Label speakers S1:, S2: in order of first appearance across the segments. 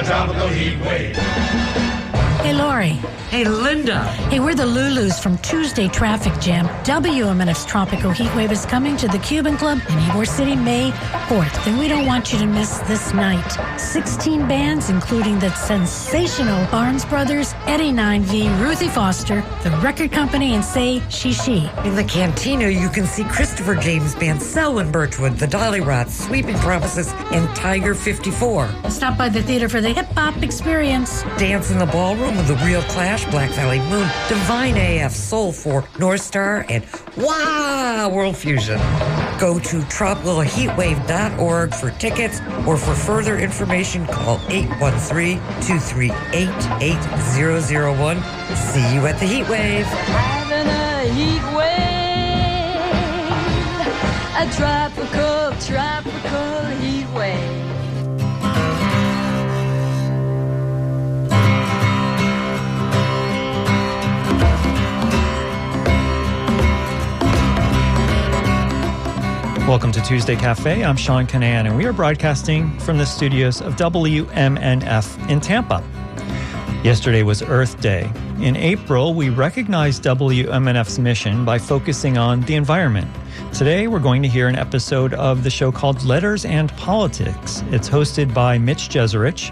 S1: a tropical heat wave.
S2: Hey, Lori.
S3: Hey, Linda.
S2: Hey, we're the Lulus from Tuesday Traffic Jam. WMNF's Tropical Heat Wave is coming to the Cuban Club in Ybor City May 4th, and we don't want you to miss this night. 16 bands, including the sensational Barnes Brothers, Eddie 9V, Ruthie Foster, The Record Company, and Say She She.
S3: In the Cantina, you can see Christopher James Band, Selwyn Birchwood, The Dolly Rots, Sweeping Promises, and Tiger 54.
S2: Stop by the theater for the hip-hop experience.
S3: Dance in the Ballroom with The Real Clash, Black Valley Moon, Divine AF, Soul 4, North Star, and Wow! World Fusion. Go to tropicalheatwave.org for tickets, or for further information, call 813-238-8001. See you at the Heat Wave.
S4: Having a heat wave, a tropical heat wave.
S5: Welcome to Tuesday Cafe. I'm Sean Canan, and we are broadcasting from the studios of WMNF in Tampa. Yesterday was Earth Day. In April, we recognized WMNF's mission by focusing on the environment. Today, we're going to hear an episode of the show called Letters and Politics. It's hosted by Mitch Jeserich.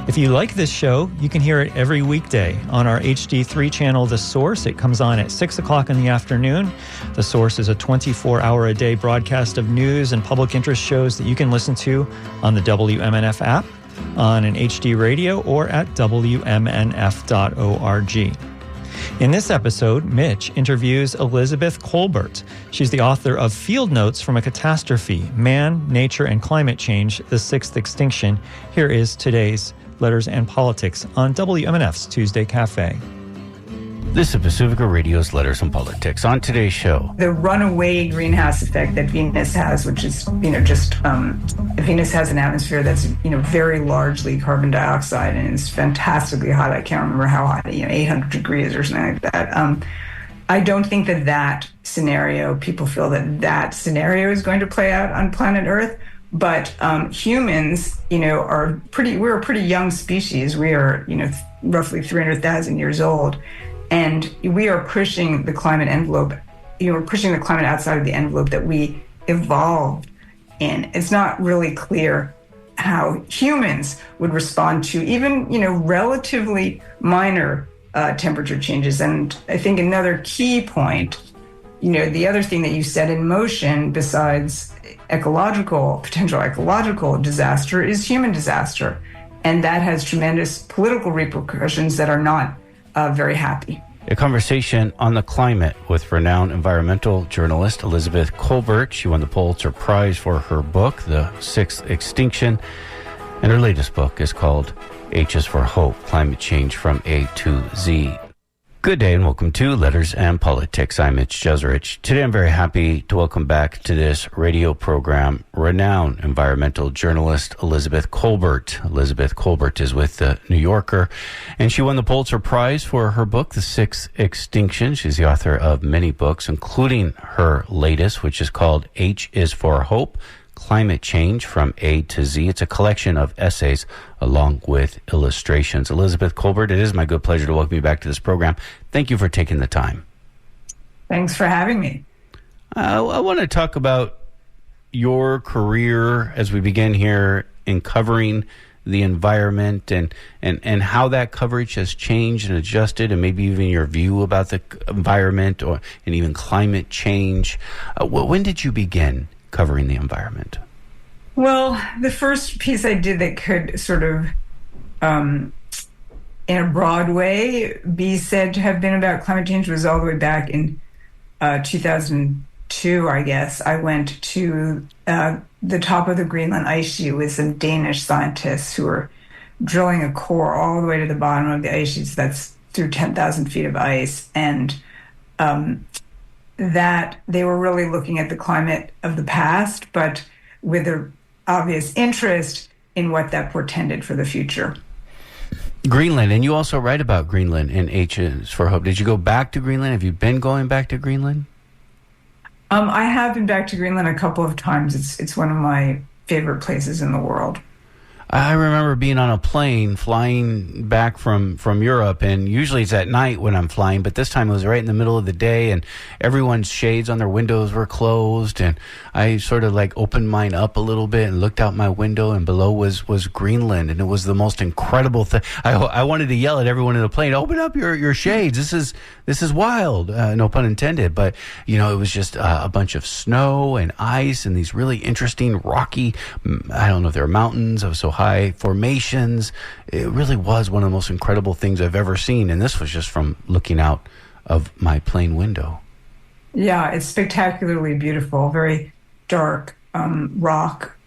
S5: If you like this show, you can hear it every weekday on our HD3 channel, The Source. It comes on at 6 o'clock in the afternoon. The Source is a 24-hour-a-day broadcast of news and public interest shows that you can listen to on the WMNF app, on an HD radio, or at WMNF.org. In this episode, Mitch interviews Elizabeth Kolbert. She's the author of Field Notes from a Catastrophe, Man, Nature, and Climate Change, the Sixth Extinction. Here is today's Letters and Politics on WMNF's Tuesday Cafe.
S6: This is Pacifica Radio's Letters and Politics. On today's show,
S7: the runaway greenhouse effect that Venus has, which is, Venus has an atmosphere that's, very largely carbon dioxide and is fantastically hot. I can't remember how hot, 800 degrees or something like that. I don't think that scenario, people feel that scenario is going to play out on planet Earth. But humans, we're a pretty young species. We are, roughly 300,000 years old. And we are pushing the climate envelope, we're pushing the climate outside of the envelope that we evolved in. It's not really clear how humans would respond to even, relatively minor temperature changes. And I think another key point, the other thing that you set in motion besides potential ecological disaster is human disaster. And that has tremendous political repercussions that are not very happy.
S6: A conversation on the climate with renowned environmental journalist Elizabeth Kolbert. She won the Pulitzer Prize for her book, The Sixth Extinction. And her latest book is called H is for Hope, Climate Change from A to Z. Good day and welcome to Letters and Politics. I'm Mitch Jeserich. Today I'm very happy to welcome back to this radio program renowned environmental journalist Elizabeth Kolbert. Elizabeth Kolbert is with the New Yorker, and she won the Pulitzer Prize for her book, The Sixth Extinction. She's the author of many books, including her latest, which is called H is for Hope, Climate Change from A to Z. It's a collection of essays along with illustrations. Elizabeth Kolbert, it is my good pleasure to welcome you back to this program. Thank you for taking the time.
S7: Thanks for having me.
S6: I want to talk about your career as we begin here in covering the environment and how that coverage has changed and adjusted, and maybe even your view about the environment and even climate change. When did you begin covering the environment?
S7: Well, the first piece I did that could sort of, in a broad way, be said to have been about climate change was all the way back in 2002, I guess. I went to the top of the Greenland ice sheet with some Danish scientists who were drilling a core all the way to the bottom of the ice sheets. That's through 10,000 feet of ice. And that they were really looking at the climate of the past, but with an obvious interest in what that portended for the future.
S6: Greenland, and you also write about Greenland in H is for Hope. Did you go back to Greenland? Have you been going back to Greenland?
S7: I have been back to Greenland a couple of times. It's one of my favorite places in the world.
S6: I remember being on a plane flying back from Europe, and usually it's at night when I'm flying, but this time it was right in the middle of the day, and everyone's shades on their windows were closed, and I sort of like opened mine up a little bit and looked out my window, and below was Greenland, and it was the most incredible thing. I wanted to yell at everyone in the plane, "Open up your shades! This is wild!" No pun intended, but it was just a bunch of snow and ice and these really interesting rocky, I don't know if they're mountains of so high formations. It really was one of the most incredible things I've ever seen, and this was just from looking out of my plane window.
S7: Yeah, it's spectacularly beautiful, very dark rock,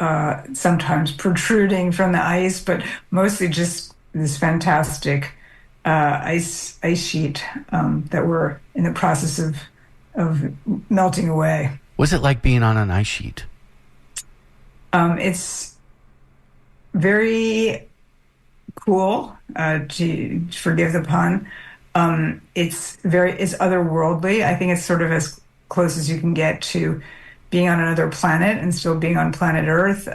S7: sometimes protruding from the ice, but mostly just this fantastic ice sheet that we're in the process of melting away.
S6: What's it like being on an ice sheet?
S7: It's very cool, to forgive the pun. It's otherworldly. I think it's sort of as close as you can get to being on another planet and still being on planet Earth.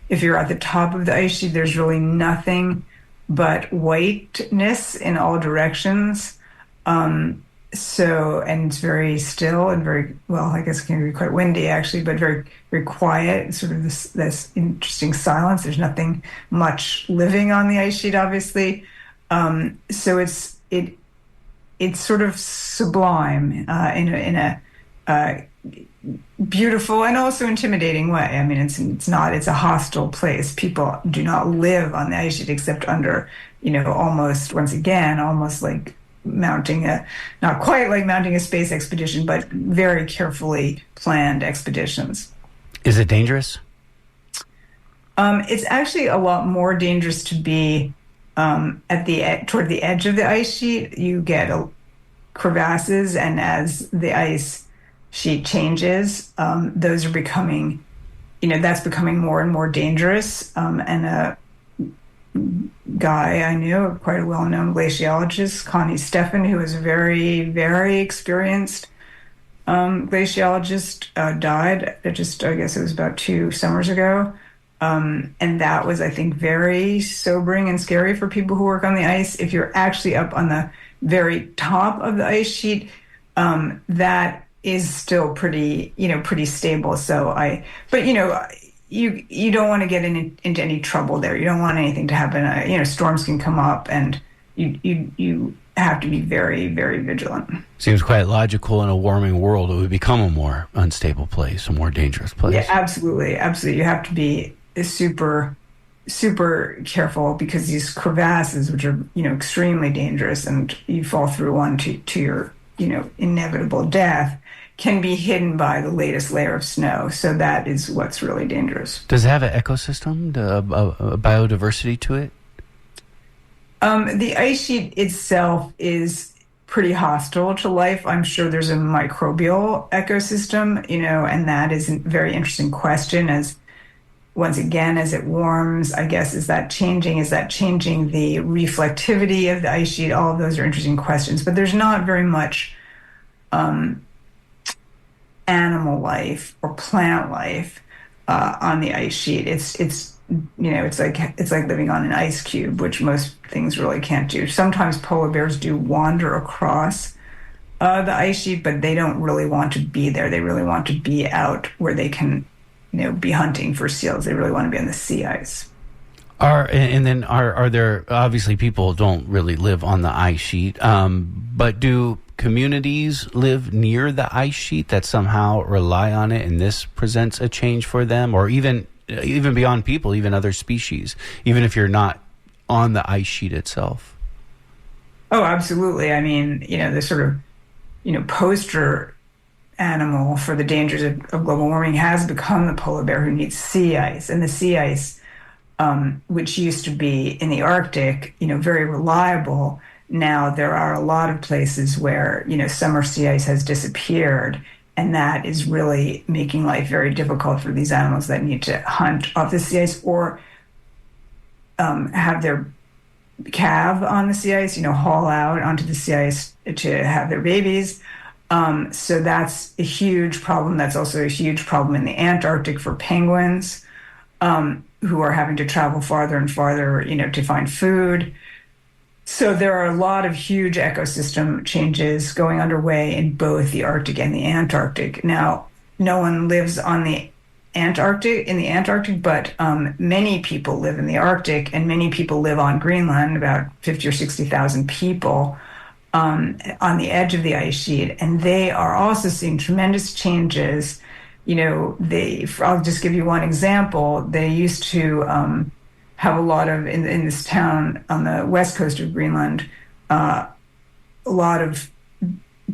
S7: If you're at the top of the ice sheet, there's really nothing but whiteness in all directions. And it's very still and very, well, I guess it can be quite windy actually, but very, very quiet, sort of this interesting silence. There's nothing much living on the ice sheet, obviously. So it's sort of sublime in a beautiful and also intimidating way. I mean, it's a hostile place. People do not live on the ice sheet except under, almost like not quite like mounting a space expedition, but very carefully planned expeditions.
S6: Is it dangerous?
S7: It's actually a lot more dangerous to be toward the edge of the ice sheet. You get crevasses, and as the ice sheet changes, those are becoming, that's becoming more and more dangerous. And a guy I knew, quite a well-known glaciologist, Connie Steffen, who was a very, very experienced glaciologist, died just, I guess it was about 2 summers ago. And that was, I think, very sobering and scary for people who work on the ice. If you're actually up on the very top of the ice sheet, that is still pretty stable. You don't want to get into any trouble there. You don't want anything to happen. Storms can come up, and you have to be very, very vigilant.
S6: Seems quite logical. In a warming world, it would become a more unstable place, a more dangerous place.
S7: Yeah, absolutely. You have to be super, super careful, because these crevasses, which are extremely dangerous, and you fall through one to your inevitable death, can be hidden by the latest layer of snow. So that is what's really dangerous.
S6: Does it have an ecosystem, a biodiversity to it?
S7: The ice sheet itself is pretty hostile to life. I'm sure there's a microbial ecosystem, and that is a very interesting question. As once again, as it warms, I guess, is that changing the reflectivity of the ice sheet? All of those are interesting questions, but there's not very much animal life or plant life on the ice sheet. It's like living on an ice cube, which most things really can't do. Sometimes polar bears do wander across the ice sheet, but they don't really want to be there. They really want to be out where they can, be hunting for seals. They really want to be on the sea ice.
S6: Are there, obviously people don't really live on the ice sheet, but do communities live near the ice sheet that somehow rely on it, and this presents a change for them? Or even beyond people, even other species, even if you're not on the ice sheet itself?
S7: Oh, absolutely. I mean, the sort of, poster animal for the dangers of global warming has become the polar bear, who needs sea ice. And the sea ice, which used to be in the Arctic, very reliable. Now there are a lot of places where, summer sea ice has disappeared, and that is really making life very difficult for these animals that need to hunt off the sea ice or have their calve on the sea ice, haul out onto the sea ice to have their babies. So that's a huge problem. That's also a huge problem in the Antarctic for penguins. who are having to travel farther and farther, to find food. So there are a lot of huge ecosystem changes going underway in both the Arctic and the Antarctic. Now, no one lives on the Antarctic, but many people live in the Arctic, and many people live on Greenland, about 50 or 60,000 people on the edge of the ice sheet. And they are also seeing tremendous changes. I'll just give you one example. They used to have a lot of, in this town on the west coast of Greenland, a lot of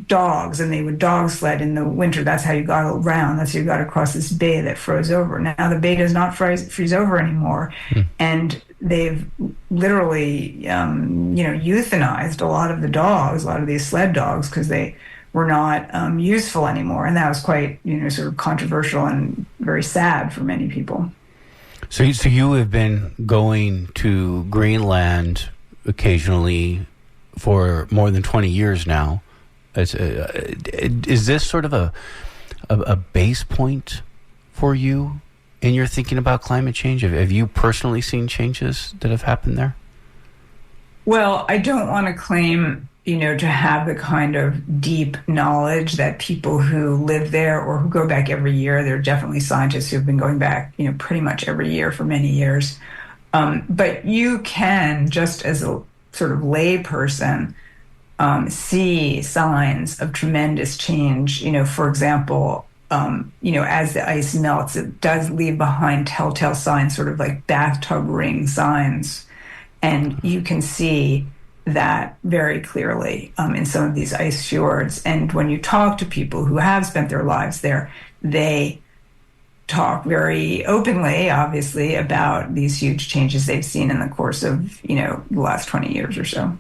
S7: dogs, and they would dog sled in the winter. That's how you got around. That's how you got across this bay that froze over. Now the bay does not freeze over anymore. And they've literally, euthanized a lot of the dogs, a lot of these sled dogs, because they were not useful anymore. And that was quite, sort of controversial and very sad for many people.
S6: So you have been going to Greenland occasionally for more than 20 years now. Is this sort of a base point for you in your thinking about climate change? Have you personally seen changes that have happened there?
S7: Well, I don't want to claim, to have the kind of deep knowledge that people who live there or who go back every year. There are definitely scientists who've been going back, pretty much every year for many years. But you can, just as a sort of lay person, see signs of tremendous change. For example, as the ice melts, it does leave behind telltale signs, sort of like bathtub ring signs. And you can see that very clearly in some of these ice fjords. And when you talk to people who have spent their lives there, they talk very openly, obviously, about these huge changes they've seen in the course of, the last 20 years or so.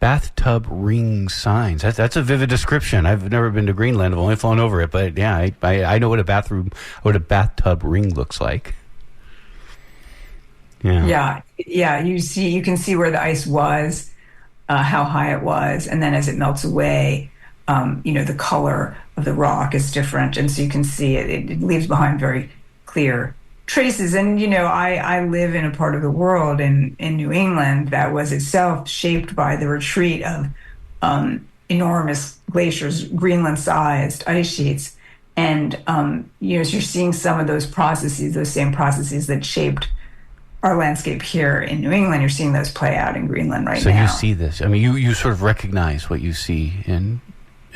S6: Bathtub ring signs. That's a vivid description. I've never been to Greenland. I've only flown over it, but yeah, I know what a bathtub ring looks like.
S7: Yeah. You can see where the ice was, how high it was, and then as it melts away, the color of the rock is different, and so you can see it leaves behind very clear traces. And I live in a part of the world in New England that was itself shaped by the retreat of enormous glaciers, Greenland-sized ice sheets, and so you're seeing some of those processes, those same processes that shaped our landscape here in New England. You're seeing those play out in Greenland now.
S6: So you see this. I mean, you sort of recognize what you see in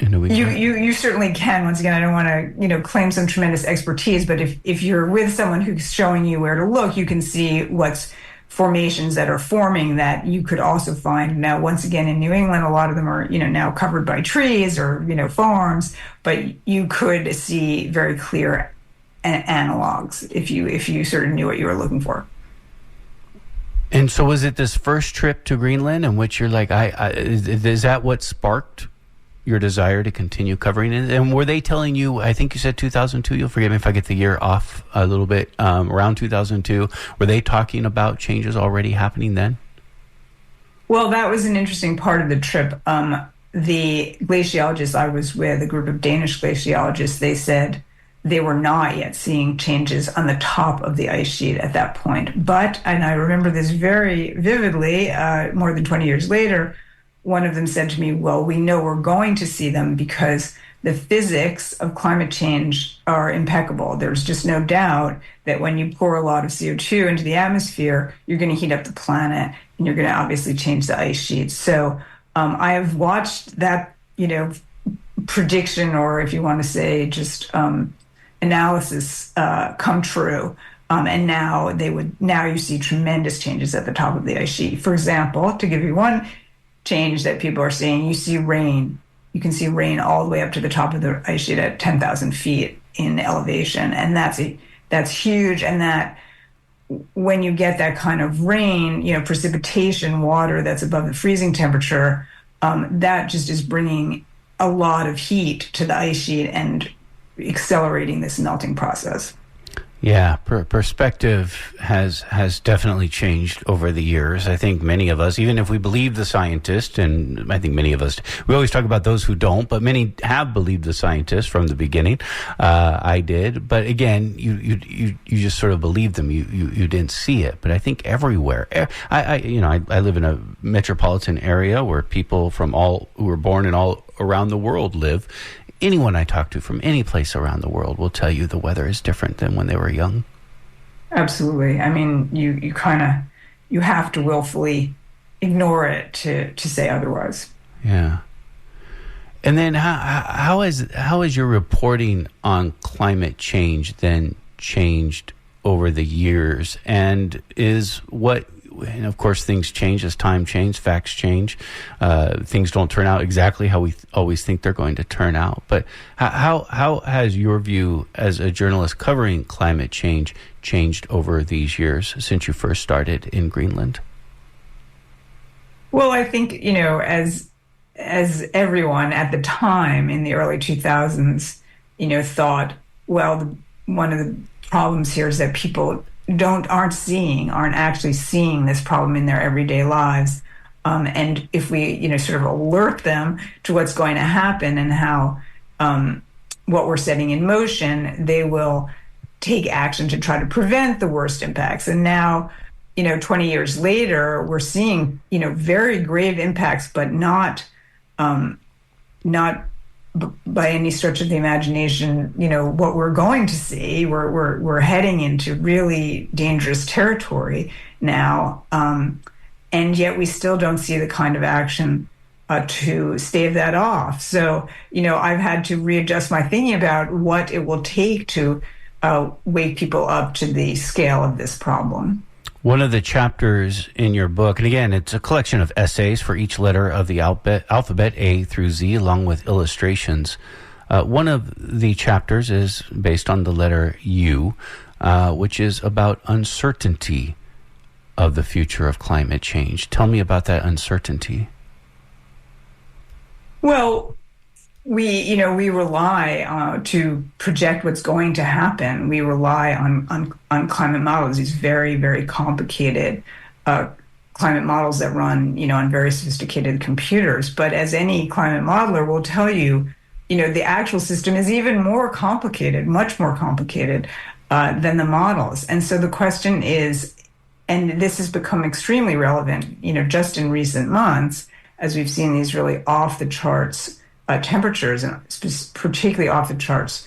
S6: New England.
S7: You certainly can. Once again, I don't want to claim some tremendous expertise, but if you're with someone who's showing you where to look, you can see what's formations that are forming that you could also find. Now, once again, in New England, a lot of them are now covered by trees or farms, but you could see very clear analogs if you sort of knew what you were looking for.
S6: And so was it this first trip to Greenland in which you're like, is that what sparked your desire to continue covering it? And were they telling you, I think you said 2002, you'll forgive me if I get the year off a little bit, around 2002, were they talking about changes already happening then?
S7: Well, that was an interesting part of the trip. The glaciologists I was with, a group of Danish glaciologists, they said they were not yet seeing changes on the top of the ice sheet at that point. But, and I remember this very vividly, more than 20 years later, one of them said to me, well, we know we're going to see them because the physics of climate change are impeccable. There's just no doubt that when you pour a lot of CO2 into the atmosphere, you're going to heat up the planet and you're going to obviously change the ice sheet. So I have watched that, prediction, or if you want to say just analysis come true. And now you see tremendous changes at the top of the ice sheet. For example, to give you one change that people are seeing, you see rain. You can see rain all the way up to the top of the ice sheet at 10,000 feet in elevation. And that's huge. And that when you get that kind of rain, precipitation, water that's above the freezing temperature, that just is bringing a lot of heat to the ice sheet and accelerating this melting process.
S6: Yeah, perspective has definitely changed over the years. I think many of us, even if we believe the scientist, and I think many of us, we always talk about those who don't, but many have believed the scientist from the beginning. I did, but again, you just sort of believed them. You didn't see it. But I think everywhere, I live in a metropolitan area where people from all who were born in all around the world live. Anyone I talk to from any place around the world will tell you the weather is different than when they were young.
S7: Absolutely. I mean, you have to willfully ignore it to say otherwise.
S6: Yeah. And then how has your reporting on climate change then changed over the years? And and of course, things change as time changes, facts change. Things don't turn out exactly how we always think they're going to turn out. But how has your view as a journalist covering climate change changed over these years since you first started in Greenland?
S7: Well, I think, as everyone at the time in the early 2000s, thought, well, one of the problems here is that people aren't actually seeing this problem in their everyday lives. And if we, sort of alert them to what's going to happen and how what we're setting in motion, they will take action to try to prevent the worst impacts. And now, 20 years later, we're seeing, very grave impacts, but not by any stretch of the imagination, what we're going to see. We're heading into really dangerous territory now, and yet we still don't see the kind of action to stave that off. So, I've had to readjust my thinking about what it will take to wake people up to the scale of this problem.
S6: One of the chapters in your book, and again, it's a collection of essays for each letter of the alphabet A through Z, along with illustrations. One of the chapters is based on the letter U, which is about uncertainty of the future of climate change. Tell me about that uncertainty.
S7: Well, we rely to project what's going to happen. We rely on climate models, these very, very complicated climate models that run, on very sophisticated computers. But as any climate modeler will tell you, the actual system is even more complicated, much more complicated than the models. And so the question is, and this has become extremely relevant, just in recent months, as we've seen these really off the charts temperatures, and particularly off the charts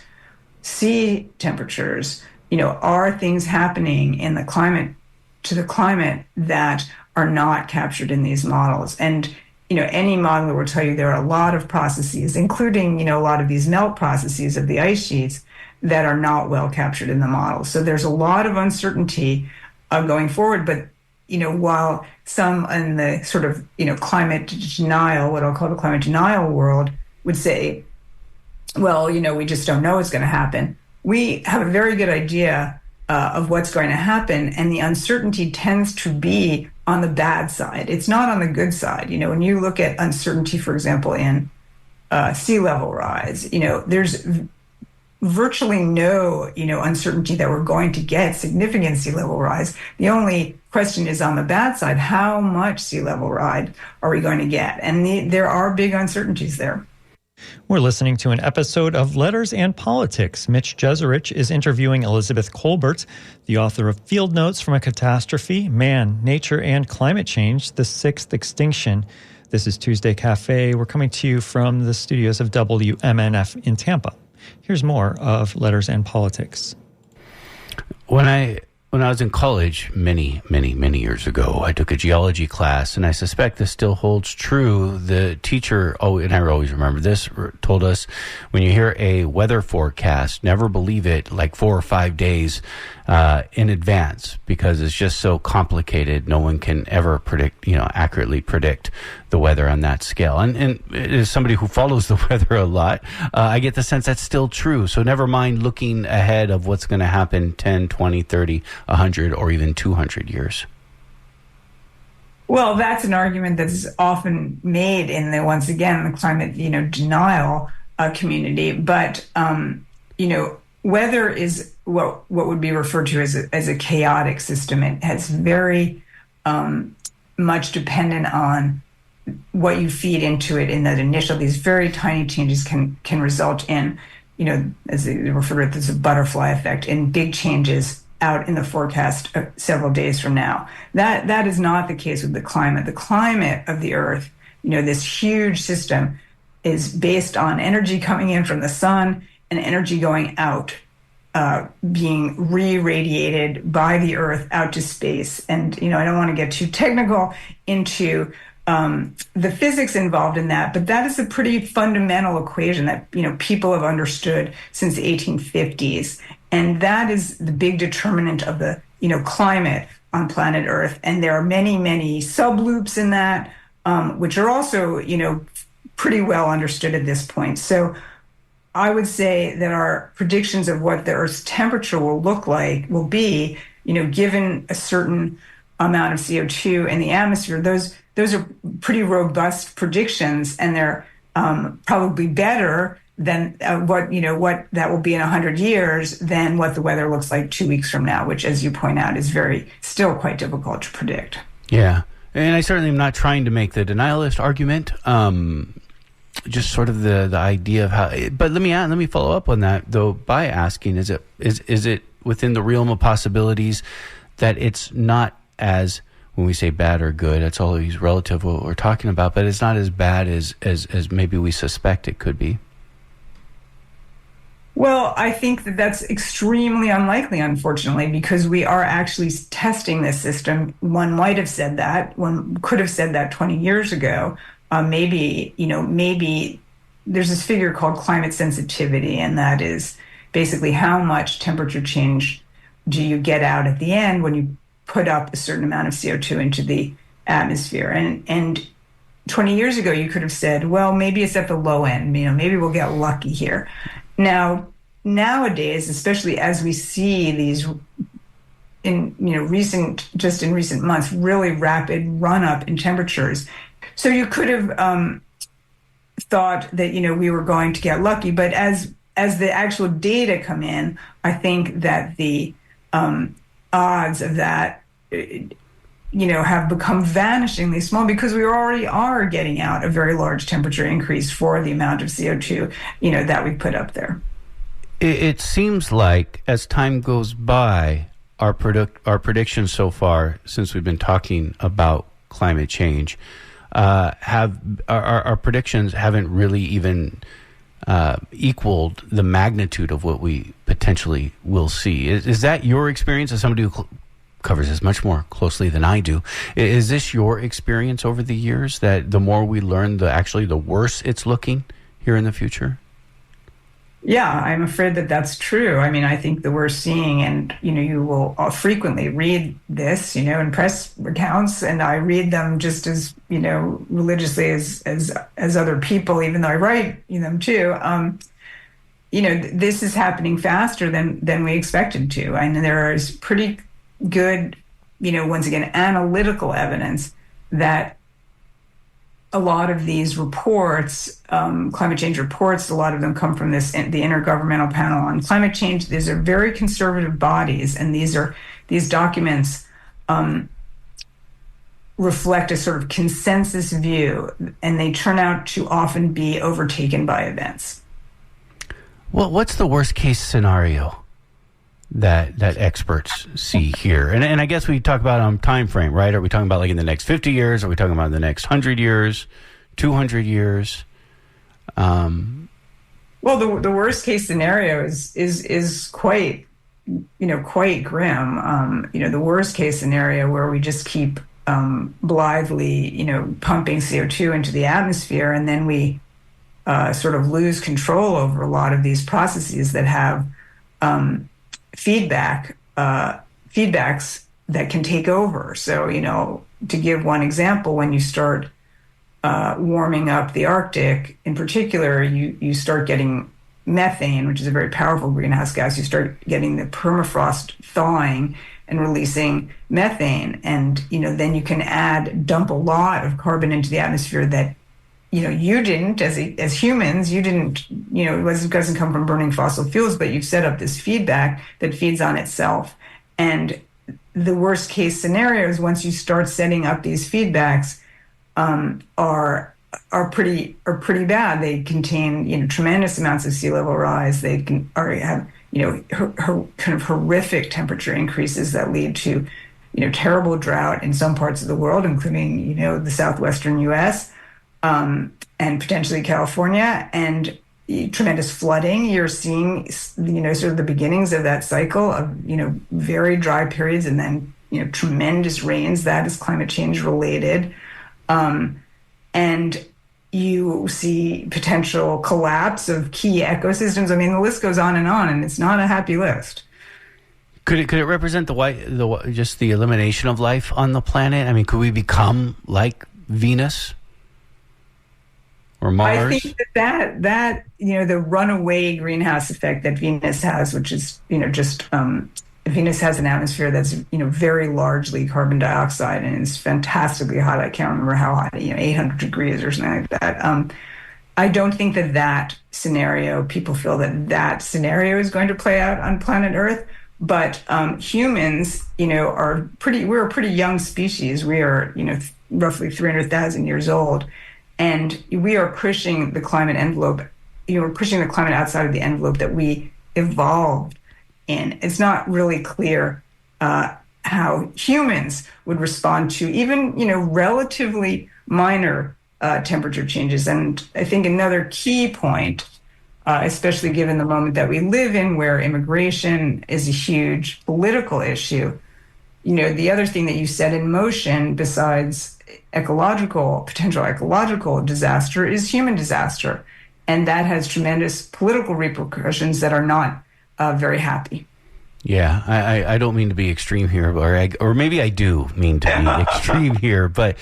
S7: sea temperatures, are things happening in the climate that are not captured in these models. And, any modeler will tell you there are a lot of processes, including, a lot of these melt processes of the ice sheets that are not well captured in the models. So there's a lot of uncertainty going forward. But, while some in the sort of, climate denial, what I'll call the climate denial world, would say, well, we just don't know what's going to happen. We have a very good idea of what's going to happen, and the uncertainty tends to be on the bad side. It's not on the good side. When you look at uncertainty, for example, in sea level rise, there's virtually no, uncertainty that we're going to get significant sea level rise. The only question is on the bad side, how much sea level rise are we going to get? And there are big uncertainties there.
S5: We're listening to an episode of Letters and Politics. Mitch Jeserich is interviewing Elizabeth Kolbert, the author of Field Notes from a Catastrophe, Man, Nature, and Climate Change, The Sixth Extinction. This is Tuesday Cafe. We're coming to you from the studios of WMNF in Tampa. Here's more of Letters and Politics.
S6: When I was in college many, many, many years ago, I took a geology class, and I suspect this still holds true. The teacher, and I always remember this, told us, when you hear a weather forecast, never believe it like 4 or 5 days in advance, because it's just so complicated. No one can ever accurately predict the weather on that scale. And as somebody who follows the weather a lot, I get the sense that's still true. So never mind looking ahead of what's going to happen 10, 20, 30, 100, or even 200 years.
S7: Well, that's an argument that's often made in the climate, denial community. But, weather is what would be referred to as a chaotic system. It has very much dependent on what you feed into it in that initial. These very tiny changes can result in, as they refer to it as a butterfly effect, in big changes out in the forecast several days from now. That is not the case with the climate. The climate of the Earth, this huge system, is based on energy coming in from the sun and energy going out, being re-radiated by the Earth out to space. And, I don't want to get too technical into the physics involved in that, but that is a pretty fundamental equation that, people have understood since the 1850s. And that is the big determinant of the, climate on planet Earth. And there are many, many subloops in that, which are also, pretty well understood at this point. So I would say that our predictions of what the Earth's temperature will be, given a certain amount of CO2 in the atmosphere, those are pretty robust predictions, and they're probably better than what that will be in 100 years than what the weather looks like 2 weeks from now, which, as you point out, is still quite difficult to predict.
S6: Yeah, and I certainly am not trying to make the denialist argument. Just sort of the idea of how. But let me follow up on that though by asking: is it within the realm of possibilities that it's not as, when we say bad or good, it's always relative what we're talking about, but it's not as bad as maybe we suspect it could be?
S7: Well, I think that's extremely unlikely, unfortunately, because we are actually testing this system. One might have said that. One could have said that 20 years ago. Maybe there's this figure called climate sensitivity, and that is basically how much temperature change do you get out at the end when you put up a certain amount of CO2 into the atmosphere. And 20 years ago, you could have said, well, maybe it's at the low end, maybe we'll get lucky here. Now, nowadays, especially as we see these in recent months, really rapid run up in temperatures. So you could have thought that, we were going to get lucky, but as the actual data come in, I think that the odds of that, have become vanishingly small, because we already are getting out a very large temperature increase for the amount of CO2, that we put up there.
S6: It seems like as time goes by, our predictions so far, since we've been talking about climate change, our predictions haven't really even equaled the magnitude of what we potentially will see. Is that your experience as somebody who covers this much more closely than I do? Is this your experience over the years, that the more we learn, the worse it's looking here in the future?
S7: Yeah, I'm afraid that that's true. I mean, I think that we're seeing, and, you will frequently read this, in press accounts, and I read them just as, religiously as other people, even though I write them too. This is happening faster than we expected to. And there is pretty good, once again, analytical evidence that a lot of these reports, climate change reports, a lot of them come from the Intergovernmental Panel on Climate Change. These are very conservative bodies, and these documents reflect a sort of consensus view, and they turn out to often be overtaken by events.
S6: Well, what's the worst case scenario that experts see here? And I guess we talk about time frame, right? Are we talking about like in the next 50 years? Are we talking about in the next 100 years, 200 years?
S7: Well, the worst case scenario is quite grim. The worst case scenario, where we just keep blithely, pumping CO2 into the atmosphere, and then we sort of lose control over a lot of these processes that have feedbacks that can take over. So, to give one example, when you start warming up the Arctic in particular, you start getting methane, which is a very powerful greenhouse gas. You start getting the permafrost thawing and releasing methane. And, then you can dump a lot of carbon into the atmosphere that you didn't, as humans, you didn't, it doesn't come from burning fossil fuels, but you've set up this feedback that feeds on itself. And the worst case scenarios, once you start setting up these feedbacks, are pretty bad. They contain, tremendous amounts of sea level rise. They have, kind of horrific temperature increases that lead to, terrible drought in some parts of the world, including, the southwestern U.S. And potentially California, and tremendous flooding. You're seeing, sort of the beginnings of that cycle of, very dry periods and then, tremendous rains. That is climate change related. And you see potential collapse of key ecosystems. I mean, the list goes on, and it's not a happy list.
S6: Could it represent just the elimination of life on the planet? I mean, could we become like Venus or Mars?
S7: I think that the runaway greenhouse effect that Venus has, which is Venus has an atmosphere that's very largely carbon dioxide, and it's fantastically hot. I can't remember how hot, 800 degrees or something like that. I don't think that scenario, people feel that scenario is going to play out on planet Earth. But humans, we're a pretty young species. We are, roughly 300,000 years old, and we are pushing the climate envelope. We're pushing the climate outside of the envelope that we evolved in. It's not really clear how humans would respond to even, relatively minor temperature changes. And I think another key point, especially given the moment that we live in, where immigration is a huge political issue, the other thing that you set in motion besides potential ecological disaster is human disaster. And that has tremendous political repercussions that are not very happy.
S6: Yeah, I don't mean to be extreme here, or maybe I do mean to be extreme here, but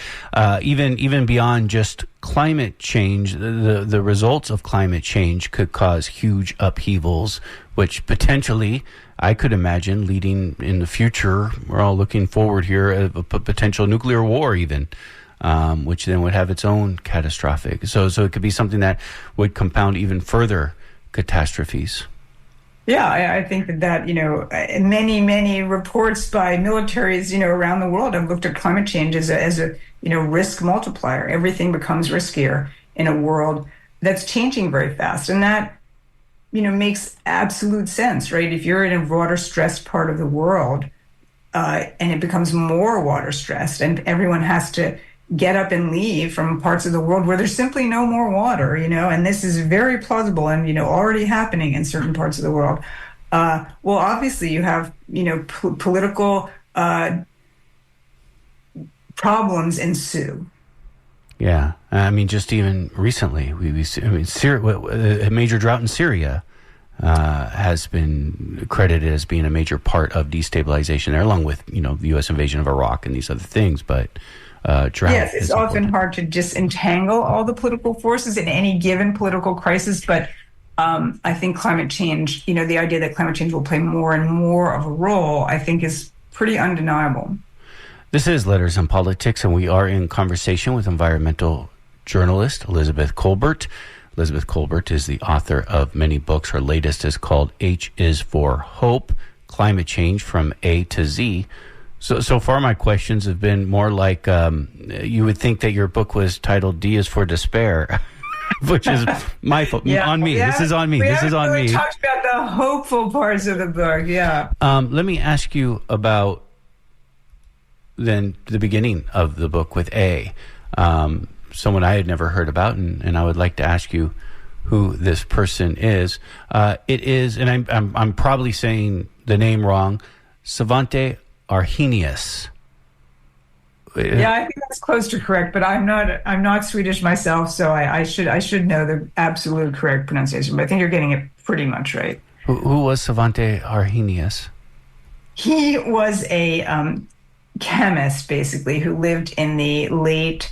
S6: even beyond just climate change, the results of climate change could cause huge upheavals, which potentially I could imagine leading in the future. We're all looking forward here of a potential nuclear war even, which then would have its own catastrophic. So it could be something that would compound even further catastrophes.
S7: Yeah, I think that many reports by militaries, around the world have looked at climate change as a risk multiplier. Everything becomes riskier in a world that's changing very fast, and that makes absolute sense, right? If you're in a water stressed part of the world, and it becomes more water stressed, and everyone has to get up and leave from parts of the world where there's simply no more water, and this is very plausible and, already happening in certain parts of the world. Well, obviously you have, political problems ensue.
S6: Yeah. I mean, just even recently, a major drought in Syria has been credited as being a major part of destabilization there, along with, the U.S. invasion of Iraq and these other things, but drought.
S7: Yes, it's often hard to disentangle all the political forces in any given political crisis, but I think climate change, the idea that climate change will play more and more of a role, I think is pretty undeniable.
S6: This is Letters on Politics, and we are in conversation with environmental journalist Elizabeth Kolbert. Elizabeth Kolbert is the author of many books. Her latest is called H is for Hope, Climate Change from A to Z. So far, my questions have been more like you would think that your book was titled D is for Despair, which is my fault. On me. This is on me.
S7: We talked about the hopeful parts of the book. Yeah.
S6: Let me ask you about then the beginning of the book with A, someone I had never heard about, and I would like to ask you who this person is. It is, and I'm probably saying the name wrong, Svante Arrhenius.
S7: Yeah, I think that's close to correct, but I'm not Swedish myself, so I should know the absolute correct pronunciation. But I think you're getting it pretty much right.
S6: Who was Svante Arrhenius?
S7: He was a chemist, basically, who lived in the late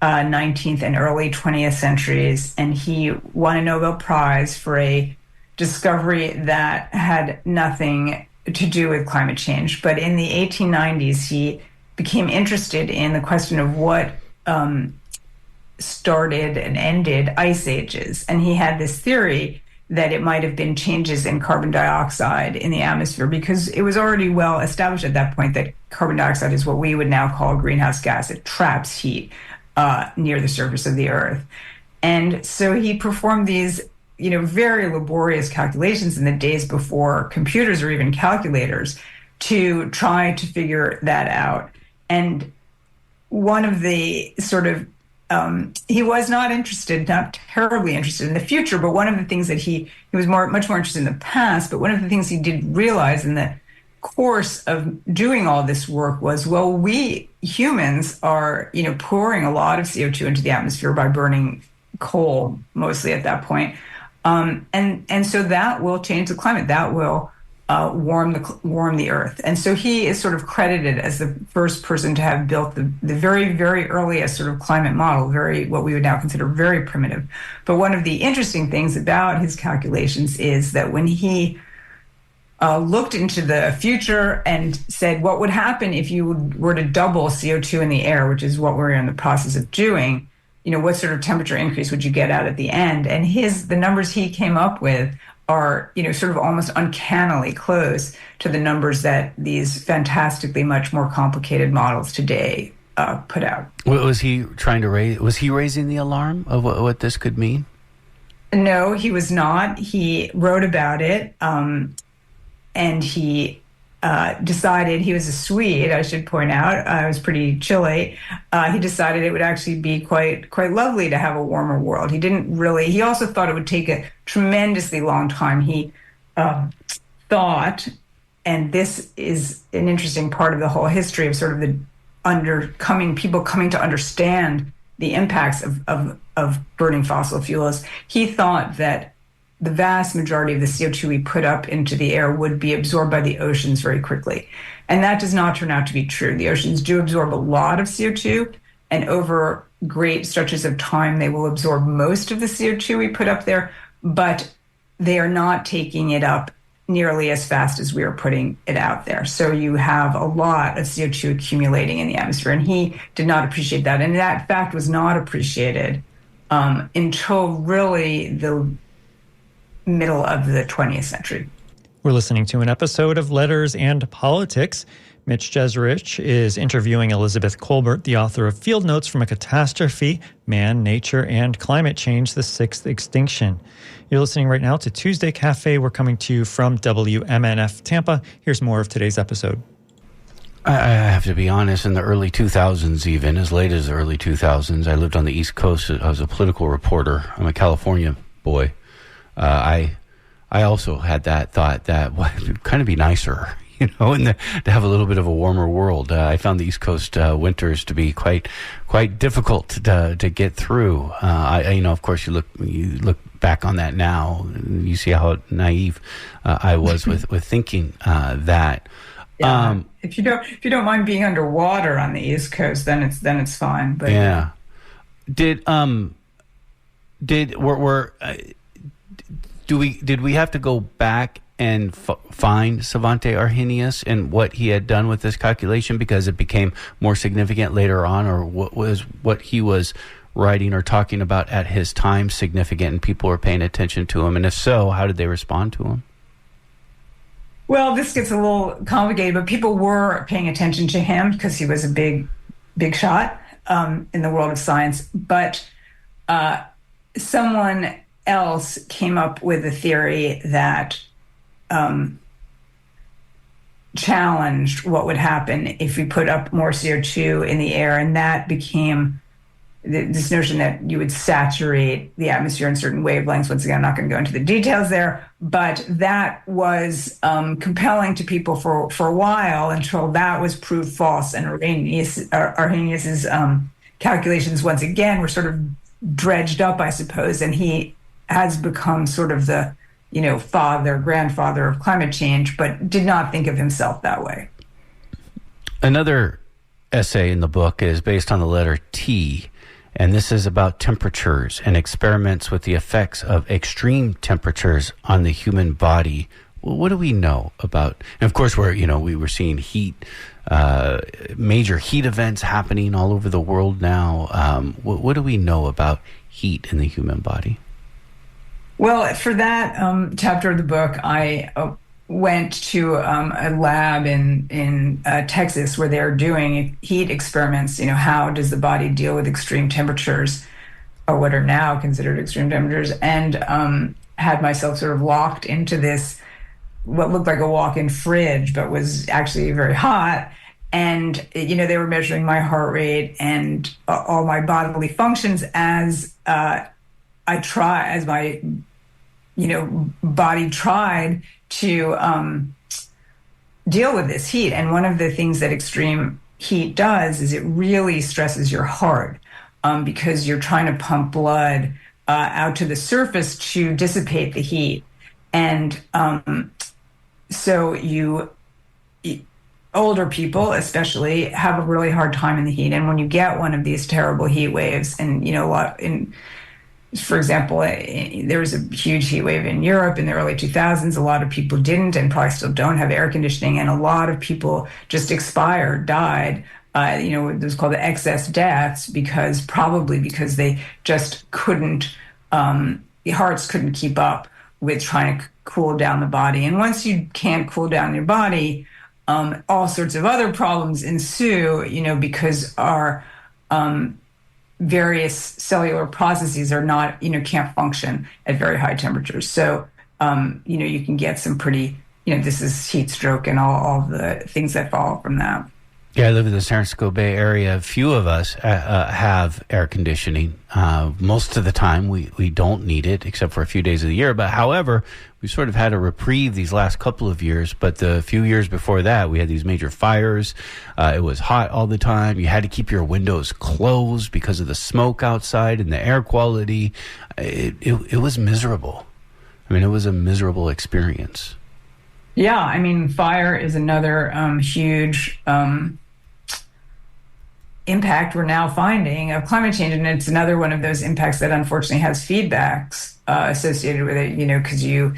S7: 19th and early 20th centuries, and he won a Nobel Prize for a discovery that had nothing to do with climate change. But in the 1890s, he became interested in the question of what started and ended ice ages. And he had this theory that it might have been changes in carbon dioxide in the atmosphere, because it was already well established at that point that carbon dioxide is what we would now call a greenhouse gas. It traps heat near the surface of the Earth. And so he performed these, very laborious calculations in the days before computers or even calculators to try to figure that out. And one of the sort of he was not terribly interested in the future, but one of the things that he was much more interested in the past. But one of the things he did realize in the course of doing all this work was, well, we humans are, pouring a lot of CO2 into the atmosphere by burning coal, mostly at that point. And so that will change the climate. That will warm the Earth. And so he is sort of credited as the first person to have built the very, very earliest sort of climate model, what we would now consider very primitive. But one of the interesting things about his calculations is that when he looked into the future and said, what would happen if you were to double CO2 in the air, which is what we're in the process of doing, what sort of temperature increase would you get out at the end? And the numbers he came up with are, sort of almost uncannily close to the numbers that these fantastically much more complicated models today put out.
S6: Was he trying to raising the alarm of what this could mean?
S7: No, he was not. He wrote about it, and he decided, he was a Swede, I should point out. It was pretty chilly. He decided it would actually be quite lovely to have a warmer world. He also thought it would take a tremendously long time. He thought, and this is an interesting part of the whole history of sort of the people coming to understand the impacts of burning fossil fuels. He thought that the vast majority of the CO2 we put up into the air would be absorbed by the oceans very quickly. And that does not turn out to be true. The oceans do absorb a lot of CO2, and over great stretches of time, they will absorb most of the CO2 we put up there, but they are not taking it up nearly as fast as we are putting it out there. So you have a lot of CO2 accumulating in the atmosphere, and he did not appreciate that. And that fact was not appreciated until really the middle of the 20th century.
S5: We're listening to an episode of Letters and Politics. Mitch Jeserich is interviewing Elizabeth Kolbert, the author of Field Notes from a Catastrophe, Man, Nature, and Climate Change, the Sixth Extinction. You're listening right now to Tuesday Cafe. We're coming to you from WMNF Tampa. Here's more of today's episode.
S6: I have to be honest, in the early 2000s, even as late as the early 2000s, I lived on the East Coast. I was a political reporter. I'm a California boy. I also had that thought that it would kind of be nicer, and to have a little bit of a warmer world. I found the East Coast winters to be quite difficult to get through. Of course, you look back on that now, and you see how naive I was with thinking that.
S7: Yeah. If you don't mind being underwater on the East Coast, then it's fine. But
S6: yeah, did we have to go back and find Svante Arrhenius and what he had done with this calculation because it became more significant later on, or what he was writing or talking about at his time significant and people were paying attention to him? And if so, how did they respond to him?
S7: Well, this gets a little complicated, but people were paying attention to him because he was a big shot in the world of science. But someone else came up with a theory that challenged what would happen if we put up more CO2 in the air, and that became this notion that you would saturate the atmosphere in certain wavelengths. Once again, I'm not going to go into the details there, but that was compelling to people for a while until that was proved false. And Arrhenius's calculations, once again, were sort of dredged up, I suppose, and he has become sort of the grandfather of climate change, but did not think of himself that way.
S6: Another essay in the book is based on the letter T, and this is about temperatures and experiments with the effects of extreme temperatures on the human body. what do we know about? And of course, we were seeing heat, major heat events happening all over the world now. What do we know about heat in the human body?
S7: Well, for that chapter of the book, I went to a lab in Texas where they're doing heat experiments. How does the body deal with extreme temperatures, or what are now considered extreme temperatures, and had myself sort of locked into this, what looked like a walk-in fridge, but was actually very hot. And, they were measuring my heart rate and all my bodily functions as my body tried to deal with this heat. And one of the things that extreme heat does is it really stresses your heart because you're trying to pump blood out to the surface to dissipate the heat. And so older people especially have a really hard time in the heat. And when you get one of these terrible heat waves, and for example, there was a huge heat wave in Europe in the early 2000s. A lot of people didn't and probably still don't have air conditioning. And a lot of people just expired, died. It was called the excess deaths because they just couldn't, the hearts couldn't keep up with trying to cool down the body. And once you can't cool down your body, all sorts of other problems ensue, because our various cellular processes are not, can't function at very high temperatures. So, you can get some pretty, this is heat stroke and all the things that follow from that.
S6: Yeah, I live in the San Francisco Bay Area. Few of us have air conditioning. Most of the time, we don't need it, except for a few days of the year. But however, we sort of had a reprieve these last couple of years. But the few years before that, we had these major fires. It was hot all the time. You had to keep your windows closed because of the smoke outside and the air quality. It was miserable. I mean, it was a miserable experience.
S7: Yeah, fire is another huge impact we're now finding of climate change, and it's another one of those impacts that unfortunately has feedbacks associated with it. Because you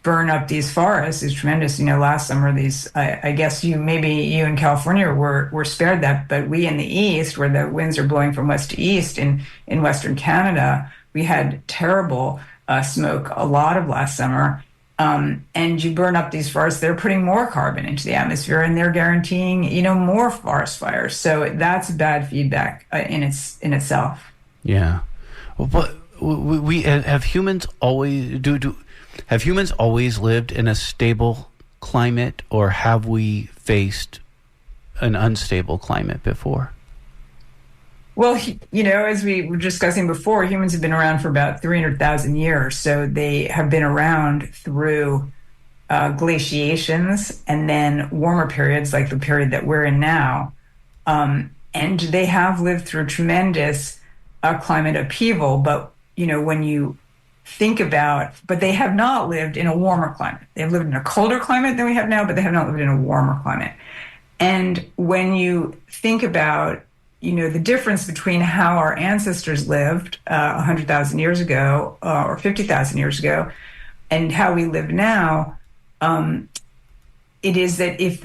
S7: burn up these forests is tremendous. Last summer I guess you in California were spared that, but we in the East, where the winds are blowing from west to east in Western Canada, we had terrible smoke a lot of last summer. And you burn up these forests, they're putting more carbon into the atmosphere, and they're guaranteeing, more forest fires. So that's bad feedback in itself.
S6: Yeah. Well, but we have humans always have humans always lived in a stable climate, or have we faced an unstable climate before?
S7: Well, as we were discussing before, humans have been around for about 300,000 years. So they have been around through glaciations and then warmer periods like the period that we're in now. And they have lived through tremendous climate upheaval. But, when you think about, but they have not lived in a warmer climate. They've lived in a colder climate than we have now, but they have not lived in a warmer climate. And when you think about the difference between how our ancestors lived 100,000 years ago or 50,000 years ago and how we live now, it is that if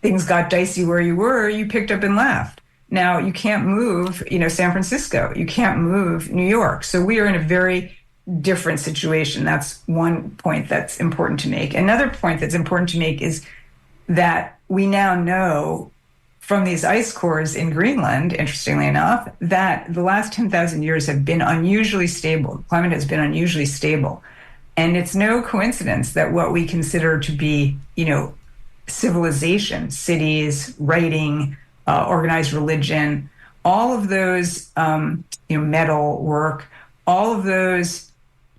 S7: things got dicey where you were, you picked up and left. Now, you can't move, San Francisco. You can't move New York. So we are in a very different situation. That's one point that's important to make. Another point that's important to make is that we now know from these ice cores in Greenland, interestingly enough, that the last 10,000 years have been unusually stable. The climate has been unusually stable. And it's no coincidence that what we consider to be, civilization, cities, writing, organized religion, all of those, metal work, all of those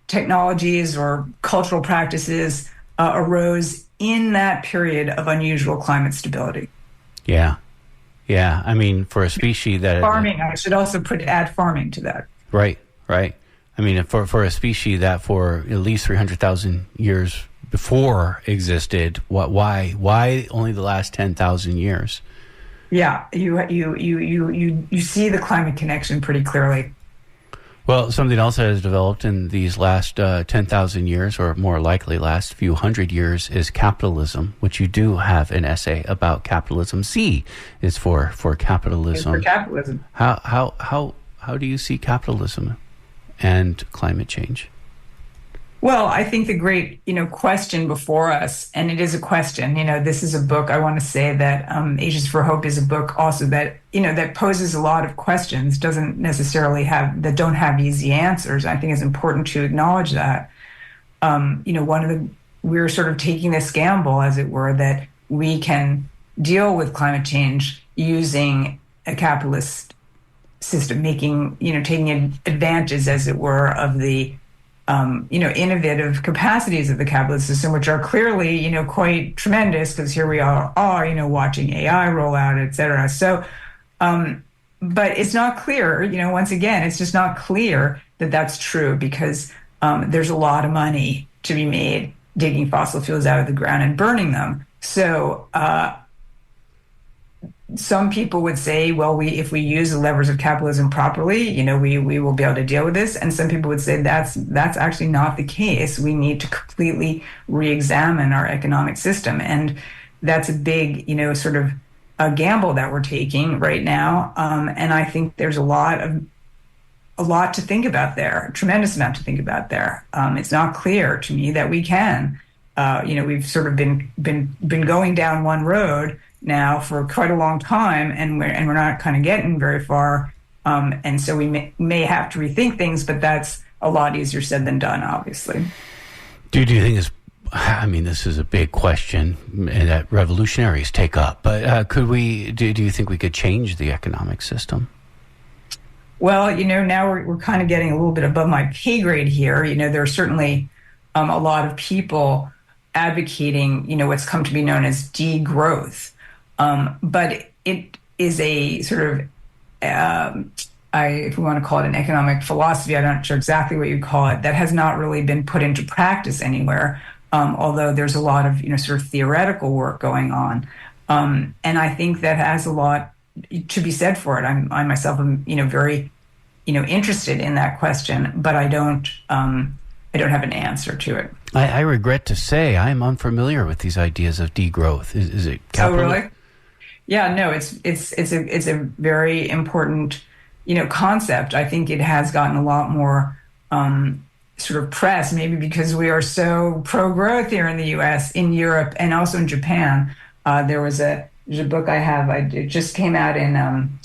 S7: technologies or cultural practices arose in that period of unusual climate stability.
S6: Yeah. Yeah, for a species that...
S7: Farming, I should also add farming to that.
S6: Right. For a species that for at least 300,000 years before existed, why only the last 10,000 years? Yeah,
S7: you see the climate connection pretty clearly.
S6: Well, something else that has developed in these last 10,000 years, or more likely last few hundred years, is capitalism, which you do have an essay about capitalism. C is for capitalism.
S7: For capitalism.
S6: How do you see capitalism and climate change?
S7: Well, I think the great, question before us, and it is a question, this is a book, I want to say that Ages for Hope is a book also that, that poses a lot of questions, doesn't necessarily that don't have easy answers. I think it's important to acknowledge that. We're sort of taking this gamble, as it were, that we can deal with climate change using a capitalist system, taking advantage, as it were, of the innovative capacities of the capitalist system, which are clearly, quite tremendous, because here we are, watching AI roll out, et cetera. So, but it's not clear, once again, it's just not clear that that's true, because there's a lot of money to be made digging fossil fuels out of the ground and burning them. So, some people would say, well, if we use the levers of capitalism properly, we will be able to deal with this. And some people would say that's actually not the case. We need to completely re-examine our economic system. And that's a big, sort of a gamble that we're taking right now. And I think there's a lot to think about there, a tremendous amount to think about there. It's not clear to me that we can. We've sort of been going down one road now for quite a long time, and we're not kind of getting very far, and so we may have to rethink things, but that's a lot easier said than done, obviously.
S6: Do you think this is a big question that revolutionaries take up, but do you think we could change the economic system?
S7: Well, now we're kind of getting a little bit above my pay grade here. There are certainly a lot of people advocating, what's come to be known as degrowth. But it is a sort of, if we want to call it an economic philosophy, I'm not sure exactly what you call it, that has not really been put into practice anywhere, although there's a lot of, sort of theoretical work going on. And I think that has a lot to be said for it. I myself am, very, interested in that question, but I don't have an answer to it.
S6: I regret to say I am unfamiliar with these ideas of degrowth. Is it capital?
S7: Oh, really? Yeah, no, it's a very important, concept. I think it has gotten a lot more sort of press, maybe because we are so pro-growth here in the U.S., in Europe, and also in Japan. There's a book I have. It just came out in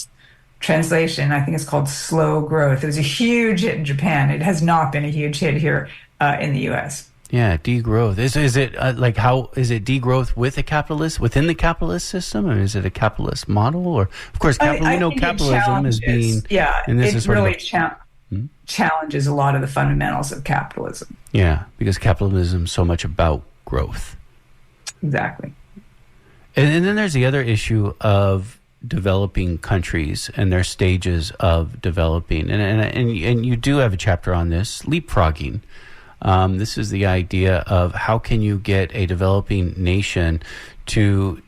S7: translation. I think it's called Slow Growth. It was a huge hit in Japan. It has not been a huge hit here in the U.S.
S6: Yeah, degrowth. Is it how is it degrowth within the capitalist system, or is it a capitalist model? Or of course, capitalism is being
S7: and this really challenges a lot of the fundamentals of capitalism.
S6: Yeah, because capitalism is so much about growth.
S7: Exactly.
S6: And then there's the other issue of developing countries and their stages of developing, and you do have a chapter on this, leapfrogging. This is the idea of how can you get a developing nation to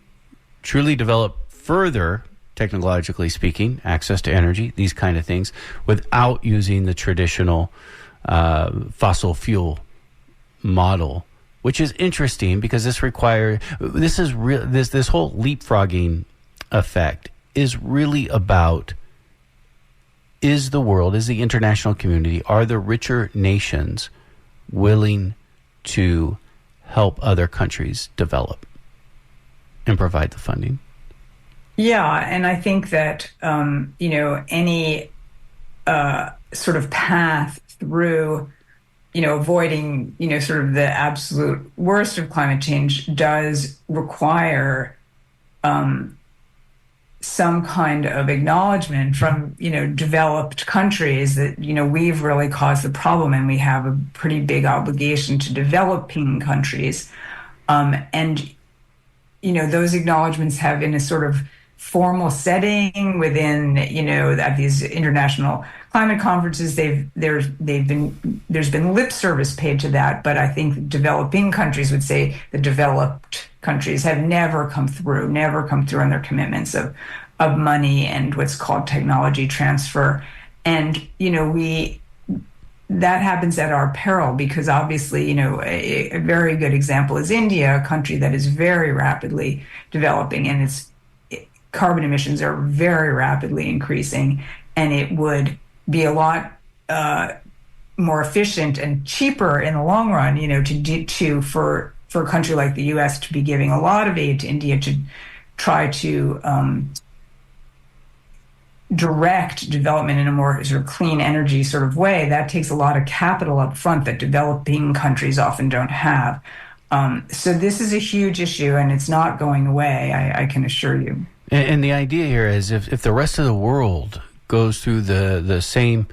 S6: truly develop further, technologically speaking, access to energy, these kind of things, without using the traditional fossil fuel model, which is interesting because this whole leapfrogging effect is really about, is the international community, are the richer nations willing to help other countries develop and provide the funding?
S7: Yeah, and I think that any sort of path through avoiding sort of the absolute worst of climate change does require some kind of acknowledgement from developed countries that we've really caused the problem, and we have a pretty big obligation to developing countries, and those acknowledgements have, in a sort of formal setting within at these international climate conferences, there's been lip service paid to that, but I think developing countries would say the developed countries have never come through on their commitments of money and what's called technology transfer. And we that happens at our peril, because obviously, a very good example is India, a country that is very rapidly developing, and its carbon emissions are very rapidly increasing, and it would be a lot more efficient and cheaper in the long run, for a country like the U.S. to be giving a lot of aid to India to try to direct development in a more sort of clean energy sort of way. That takes a lot of capital up front that developing countries often don't have. So this is a huge issue, and it's not going away, I can assure you.
S6: And the idea here is if the rest of the world goes through the same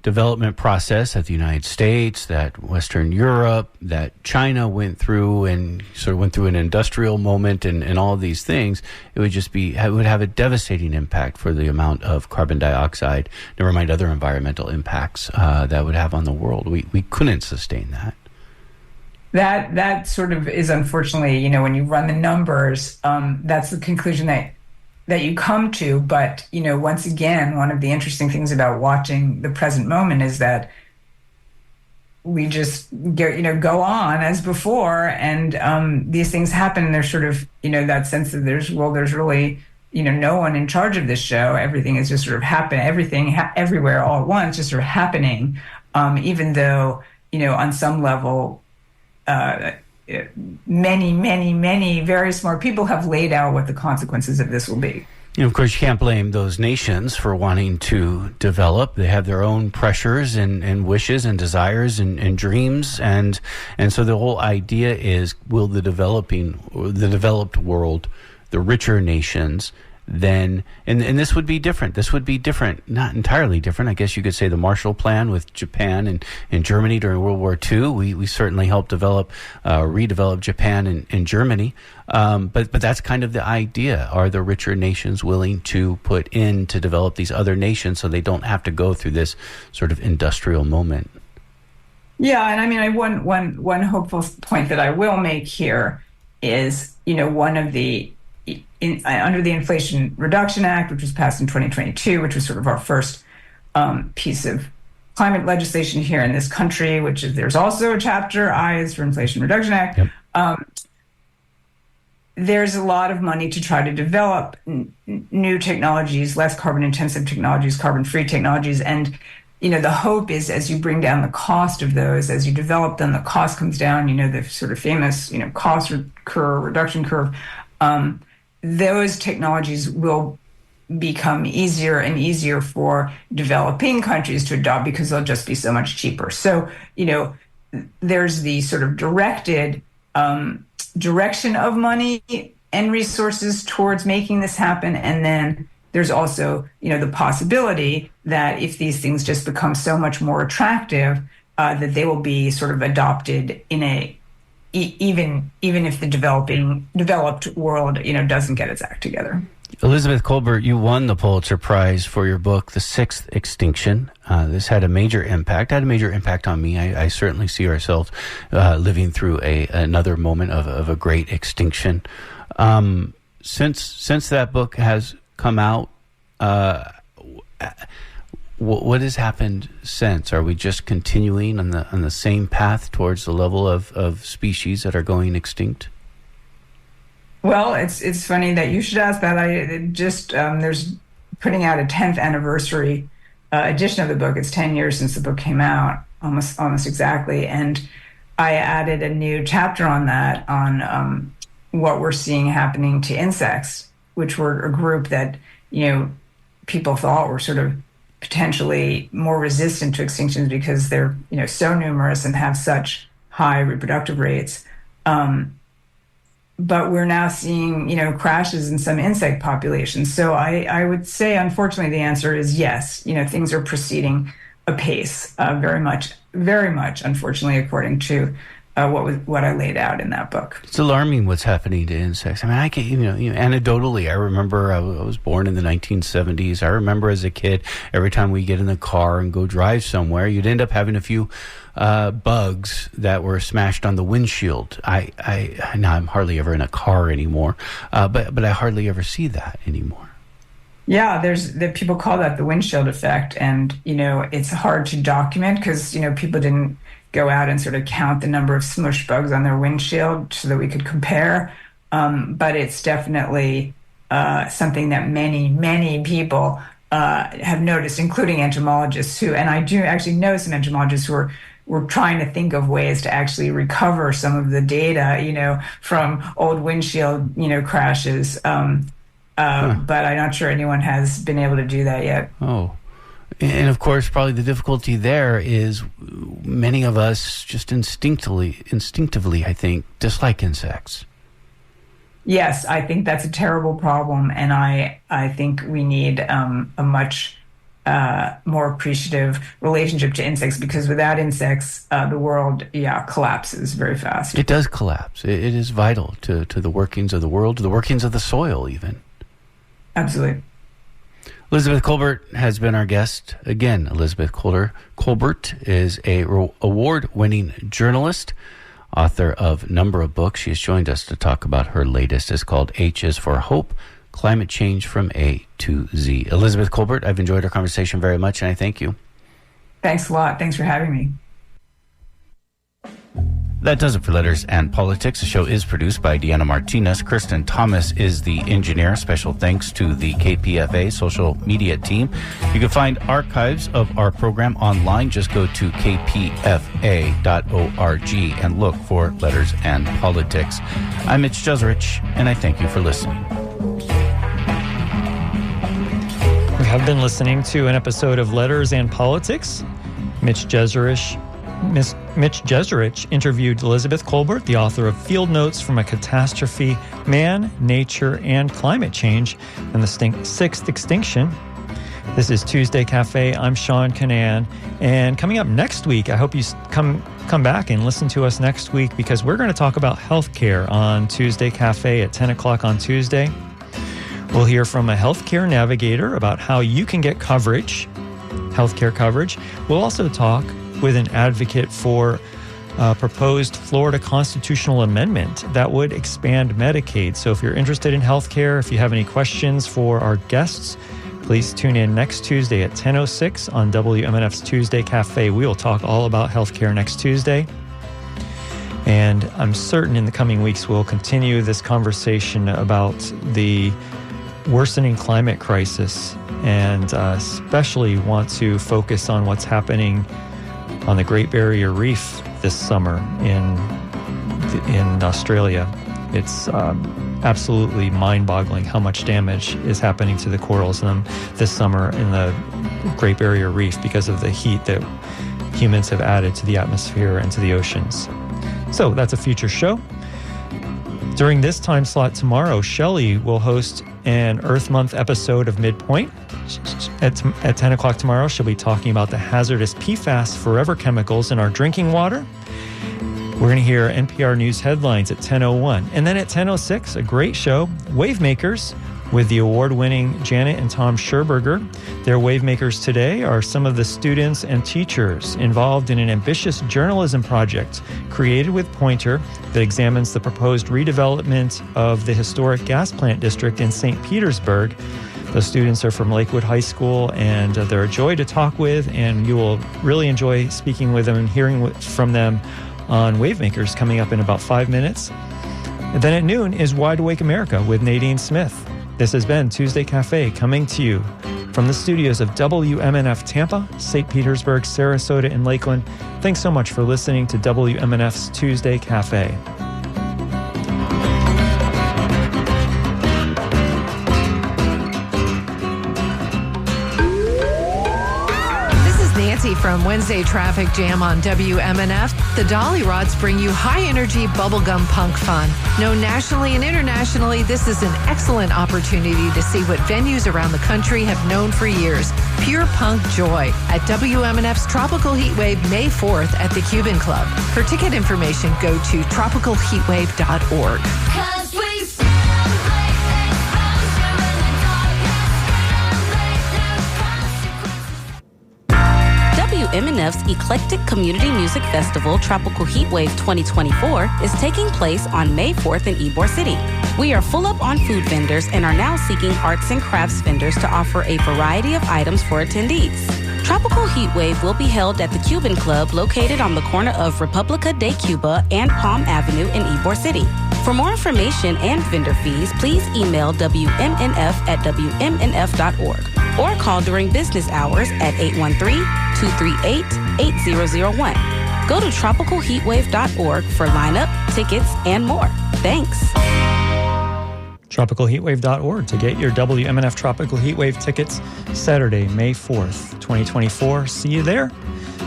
S6: development process that the United States, that Western Europe, that China went through, and sort of went through an industrial moment and all of these things, it would have a devastating impact for the amount of carbon dioxide, never mind other environmental impacts that would have on the world. We couldn't sustain that.
S7: That sort of is, unfortunately, when you run the numbers, that's the conclusion that you come to. But, once again, one of the interesting things about watching the present moment is that we just go on as before, and these things happen. There's sort of, that sense that there's really, no one in charge of this show. Everything is just sort of happening, everywhere all at once, just sort of happening, even though, on some level, many very smart people have laid out what the consequences of this will be.
S6: Of course, you can't blame those nations for wanting to develop. They have their own pressures and wishes and desires and dreams. And so the whole idea is, will the developed world, the richer nations, then, and this would be different. This would be different, not entirely different. I guess you could say the Marshall Plan with Japan and Germany during World War II. We certainly helped redevelop Japan and Germany. But that's kind of the idea. Are the richer nations willing to put in to develop these other nations so they don't have to go through this sort of industrial moment?
S7: Yeah, and I mean, one hopeful point that I will make here is, one of the under the Inflation Reduction Act, which was passed in 2022, which was sort of our first piece of climate legislation here in this country, there's also a chapter, I is for Inflation Reduction Act. Yep. There's a lot of money to try to develop new technologies, less carbon intensive technologies, carbon free technologies. And, the hope is, as you bring down the cost of those, as you develop them, the cost comes down, the sort of famous, cost reduction curve. Those technologies will become easier and easier for developing countries to adopt because they'll just be so much cheaper. So, there's the sort of directed direction of money and resources towards making this happen. And then there's also, the possibility that if these things just become so much more attractive, that they will be sort of adopted in even if the developed world, doesn't get its act together.
S6: Elizabeth Kolbert, you won the Pulitzer Prize for your book, The Sixth Extinction. This had a major impact on me. I certainly see ourselves living through another moment of a great extinction. Since that book has come out, what has happened since? Are we just continuing on the same path towards the level of species that are going extinct?
S7: Well, it's funny that you should ask that. There's putting out a 10th anniversary edition of the book. It's 10 years since the book came out, almost exactly. And I added a new chapter on that, on what we're seeing happening to insects, which were a group that, people thought were sort of potentially more resistant to extinctions because they're, so numerous and have such high reproductive rates. But we're now seeing, crashes in some insect populations. So I would say, unfortunately, the answer is yes. Things are proceeding apace, very much, unfortunately, according to what I laid out in that book.
S6: It's alarming what's happening to insects. I mean, I can, anecdotally, I remember I was born in the 1970s. I remember as a kid, every time we get in the car and go drive somewhere, you'd end up having a few bugs that were smashed on the windshield. Now I'm hardly ever in a car anymore, but I hardly ever see that anymore.
S7: Yeah, people call that the windshield effect, and it's hard to document because people didn't go out and sort of count the number of smush bugs on their windshield so that we could compare. But it's definitely something that many people have noticed, including entomologists and I do actually know some entomologists who we're trying to think of ways to actually recover some of the data, from old windshield, crashes. But I'm not sure anyone has been able to do that yet.
S6: Oh, and of course, probably the difficulty there is many of us just instinctively, I think, dislike insects.
S7: Yes, I think that's a terrible problem, and I think we need a much more appreciative relationship to insects, because without insects, the world, collapses very fast.
S6: It does collapse. It is vital to the workings of the world, to the workings of the soil, even.
S7: Absolutely.
S6: Elizabeth Kolbert has been our guest. Again, Elizabeth Kolbert is a award-winning journalist, author of a number of books. She has joined us to talk about her latest. It's called H is for Hope, Climate Change from A to Z. Elizabeth Kolbert, I've enjoyed our conversation very much, and I thank you.
S7: Thanks a lot. Thanks for having me.
S6: That does it for Letters and Politics. The show is produced by Deanna Martinez. Kirsten Thomas is the engineer. Special thanks to the KPFA social media team. You can find archives of our program online. Just go to kpfa.org and look for Letters and Politics. I'm Mitch Jeserich, and I thank you for listening.
S5: We have been listening to an episode of Letters and Politics. Mitch Jeserich interviewed Elizabeth Kolbert, the author of Field Notes from a Catastrophe, Man, Nature, and Climate Change, and the Sixth Extinction. This is Tuesday Cafe. I'm Sean Kinane. And coming up next week, I hope you come back and listen to us next week, because we're going to talk about healthcare on Tuesday Cafe at 10 o'clock on Tuesday. We'll hear from a healthcare navigator about how you can get healthcare coverage. We'll also talk with an advocate for a proposed Florida constitutional amendment that would expand Medicaid. So if you're interested in healthcare, if you have any questions for our guests, please tune in next Tuesday at 10:06 on WMNF's Tuesday Cafe. We will talk all about healthcare next Tuesday. And I'm certain in the coming weeks we'll continue this conversation about the worsening climate crisis, and especially want to focus on what's happening on the Great Barrier Reef this summer in Australia. It's absolutely mind-boggling how much damage is happening to the corals this summer in the Great Barrier Reef because of the heat that humans have added to the atmosphere and to the oceans. So that's a future show. During this time slot tomorrow, Shelley will host an Earth Month episode of Midpoint. At 10 o'clock tomorrow, she'll be talking about the hazardous PFAS forever chemicals in our drinking water. We're going to hear NPR News headlines at 10:01. And then at 10:06, a great show, Wavemakers, with the award-winning Janet and Tom Scherberger. Their Wavemakers today are some of the students and teachers involved in an ambitious journalism project created with Poynter that examines the proposed redevelopment of the historic gas plant district in St. Petersburg. Those students are from Lakewood High School, and they're a joy to talk with, and you will really enjoy speaking with them and hearing from them on Wavemakers coming up in about 5 minutes. And then at noon is Wide Awake America with Nadine Smith. This has been Tuesday Cafe, coming to you from the studios of WMNF Tampa, St. Petersburg, Sarasota, and Lakeland. Thanks so much for listening to WMNF's Tuesday Cafe.
S1: From Wednesday Traffic Jam on WMNF, the Dolly Rods bring you high-energy bubblegum punk fun. Known nationally and internationally, this is an excellent opportunity to see what venues around the country have known for years. Pure punk joy at WMNF's Tropical Heatwave May 4th at the Cuban Club. For ticket information, go to tropicalheatwave.org.
S8: WMNF's Eclectic Community Music Festival Tropical Heatwave 2024 is taking place on May 4th in Ybor City. We are full up on food vendors and are now seeking arts and crafts vendors to offer a variety of items for attendees. Tropical Heatwave will be held at the Cuban Club located on the corner of Republica de Cuba and Palm Avenue in Ybor City. For more information and vendor fees, please email WMNF@WMNF.org or call during business hours at 813-238-8001. Go to tropicalheatwave.org for lineup, tickets, and more. Thanks.
S5: tropicalheatwave.org to get your WMNF Tropical Heatwave tickets Saturday, May 4th, 2024. See you there.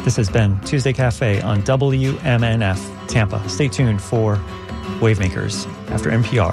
S5: This has been Tuesday Cafe on WMNF Tampa. Stay tuned for Wavemakers after NPR.